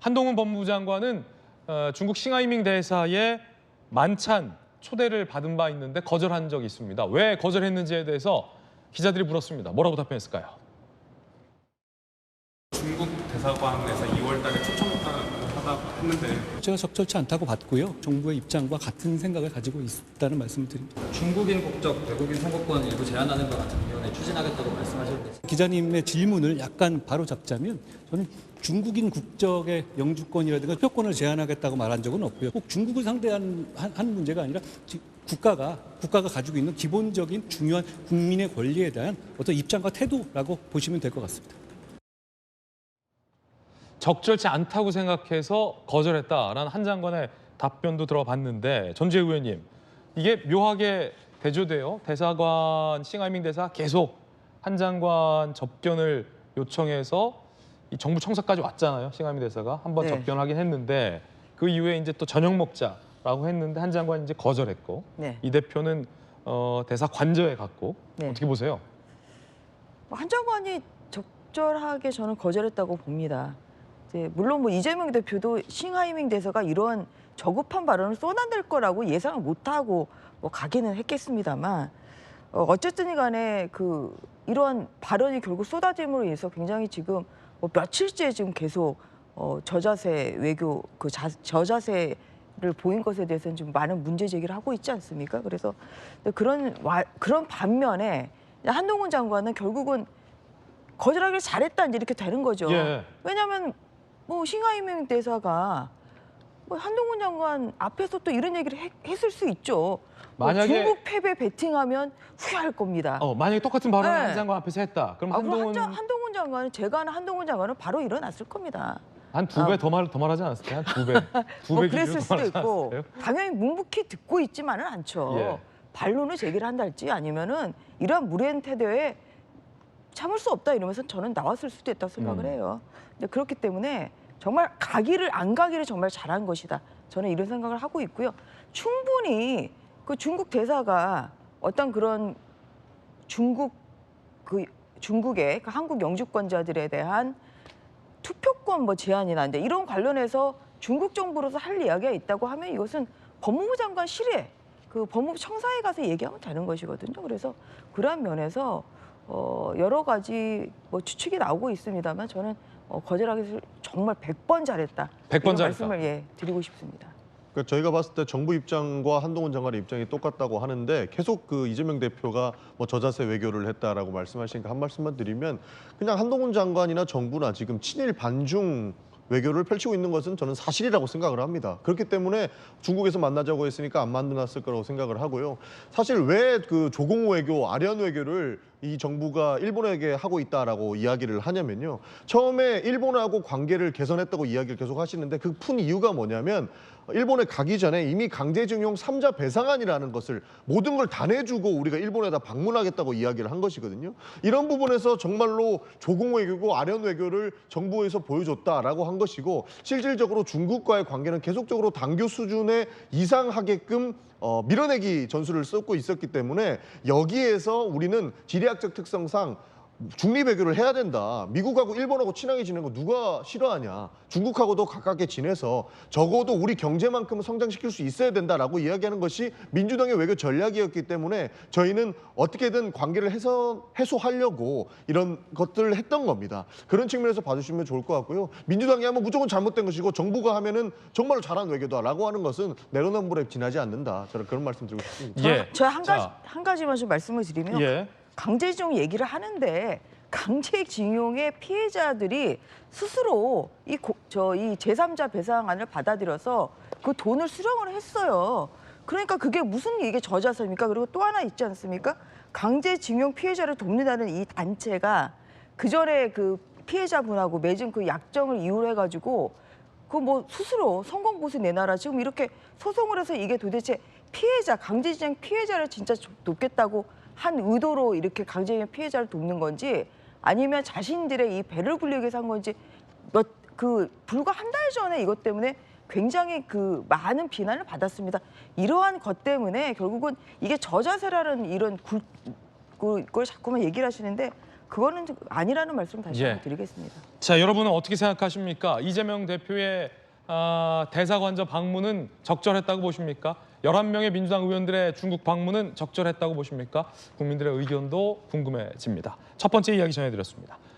한동훈 법무부 장관은 중국 싱하이밍 대사의 만찬 초대를 받은 바 있는데 거절한 적이 있습니다. 왜 거절했는지에 대해서 기자들이 물었습니다. 뭐라고 답변했을까요? 중국 대사관에서 2월 달에 초청하다고 했는데 제가 적절치 않다고 봤고요. 정부의 입장과 같은 생각을 가지고 있다는 말씀을 드립니다. 중국인 국적 외국인 선거권 일부 제한하는 것 같은 경우에 추진하겠다고 말씀하셨는데 기자님의 질문을 약간 바로 잡자면 저는 중국인 국적의 영주권이라든가 표권을 제한하겠다고 말한 적은 없고요. 꼭 중국을 상대한 한 문제가 아니라 국가가 가지고 있는 기본적인 중요한 국민의 권리에 대한 어떤 입장과 태도라고 보시면 될 것 같습니다. 적절치 않다고 생각해서 거절했다라는 한 장관의 답변도 들어봤는데 전주혜 의원님, 이게 묘하게 대조돼요. 대사관 싱하이밍 대사 계속 한 장관 접견을 요청해서 이 정부 청사까지 왔잖아요. 싱하이밍 대사가 한 번 네. 접견하긴 했는데 그 이후에 이제 또 저녁 먹자라고 했는데 한 장관이 이제 거절했고 네. 이 대표는 대사 관저에 갔고 네. 어떻게 보세요? 한 장관이 적절하게 저는 거절했다고 봅니다. 이제 물론 뭐 이재명 대표도 싱하이밍 대사가 이런 저급한 발언을 쏟아낼 거라고 예상을 못하고 뭐 가기는 했겠습니다만 어쨌든 간에 이러한 발언이 결국 쏟아짐으로 인해서 굉장히 지금 뭐 며칠째 지금 계속 저자세 외교 저자세를 보인 것에 대해서는 좀 많은 문제 제기를 하고 있지 않습니까? 그래서 그런 반면에 한동훈 장관은 결국은 거절하기를 잘했다 이제 이렇게 되는 거죠. 예. 왜냐하면 뭐 싱하이밍 대사가 뭐 한동훈 장관 앞에서 또 이런 얘기를 했을 수 있죠. 만약에 중국 패배 베팅하면 후회할 겁니다. 만약에 똑같은 발언을 네. 한 장관 앞에서 했다. 그럼 그럼 한동훈 한동훈 장관은 제가 아는 한동훈 장관은 바로 일어났을 겁니다. 한 두 배 더 말하지 않았을까요? 한 두 배. 두 뭐 배 그랬을 기준으로 더 수도 말하지 있고 않았을까요? 당연히 묵묵히 듣고 있지만은 않죠. 예. 반론을 제기를 한달지 아니면은 이러한 무례한 태도에 참을 수 없다 이러면서 저는 나왔을 수도 있다고 생각을 해요. 근데 그렇기 때문에 정말 안 가기를 정말 잘한 것이다. 저는 이런 생각을 하고 있고요. 충분히 그 중국 대사가 어떤 그런 중국의 한국 영주권자들에 대한 투표권 뭐 제한이나 이제 이런 관련해서 중국 정부로서 할 이야기가 있다고 하면 이것은 법무부 장관실에 법무부 청사에 가서 얘기하면 되는 것이거든요. 그래서 그러한 면에서 여러 가지 뭐 추측이 나오고 있습니다만 저는 거절하기 정말 100번 잘했다. 100번 이런 잘했다. 말씀을 드리고 싶습니다. 그러니까 저희가 봤을 때 정부 입장과 한동훈 장관의 입장이 똑같다고 하는데 계속 이재명 대표가 뭐 저자세 외교를 했다라고 말씀하시니까 한 말씀만 드리면 그냥 한동훈 장관이나 정부나 지금 친일 반중 외교를 펼치고 있는 것은 저는 사실이라고 생각을 합니다. 그렇기 때문에 중국에서 만나자고 했으니까 안 만났을 거라고 생각을 하고요. 사실 왜 조공 외교, 아련 외교를 이 정부가 일본에게 하고 있다라고 이야기를 하냐면요. 처음에 일본하고 관계를 개선했다고 이야기를 계속 하시는데 그 푼 이유가 뭐냐면 일본에 가기 전에 이미 강제징용 3자 배상안이라는 것을 모든 걸 다 내주고 우리가 일본에다 방문하겠다고 이야기를 한 것이거든요. 이런 부분에서 정말로 조공 외교고 아련 외교를 정부에서 보여줬다라고 한 것이고 실질적으로 중국과의 관계는 계속적으로 당교 수준에 이상하게끔 밀어내기 전술을 쓰고 있었기 때문에 여기에서 우리는 지리학적 특성상 중립외교를 해야 된다. 미국하고 일본하고 친하게 지내는 거 누가 싫어하냐. 중국하고도 가깝게 지내서 적어도 우리 경제만큼은 성장시킬 수 있어야 된다라고 이야기하는 것이 민주당의 외교 전략이었기 때문에 저희는 어떻게든 관계를 해소하려고 이런 것들을 했던 겁니다. 그런 측면에서 봐주시면 좋을 것 같고요. 민주당이 하면 무조건 잘못된 것이고 정부가 하면은 정말로 잘한 외교다라고 하는 것은 내로남불에 지나지 않는다. 저는 그런 말씀 드리고 싶습니다. 예. 제가 한 가지만 좀 말씀을 드리면 예. 강제징용 얘기를 하는데 강제징용의 피해자들이 스스로 이 제3자 배상안을 받아들여서 그 돈을 수령을 했어요. 그러니까 그게 무슨 이게 저자세입니까? 그리고 또 하나 있지 않습니까? 강제징용 피해자를 돕는다는 이 단체가 그전에 그 피해자분하고 맺은 그 약정을 이유로 해가지고 뭐 스스로 성공보수 내놔라 지금 이렇게 소송을 해서 이게 도대체 강제징용 피해자를 진짜 돕겠다고 한 의도로 이렇게 강제징용 피해자를 돕는 건지 아니면 자신들의 이 배를 불리기 위해서 한 건지 불과 한 달 전에 이것 때문에 굉장히 많은 비난을 받았습니다. 이러한 것 때문에 결국은 이게 저자세라는 이런 걸 자꾸만 얘기를 하시는데 그거는 아니라는 말씀 다시 예. 한번 드리겠습니다. 자, 여러분은 어떻게 생각하십니까? 이재명 대표의 대사관저 방문은 적절했다고 보십니까? 11명의 민주당 의원들의 중국 방문은 적절했다고 보십니까? 국민들의 의견도 궁금해집니다. 첫 번째 이야기 전해드렸습니다.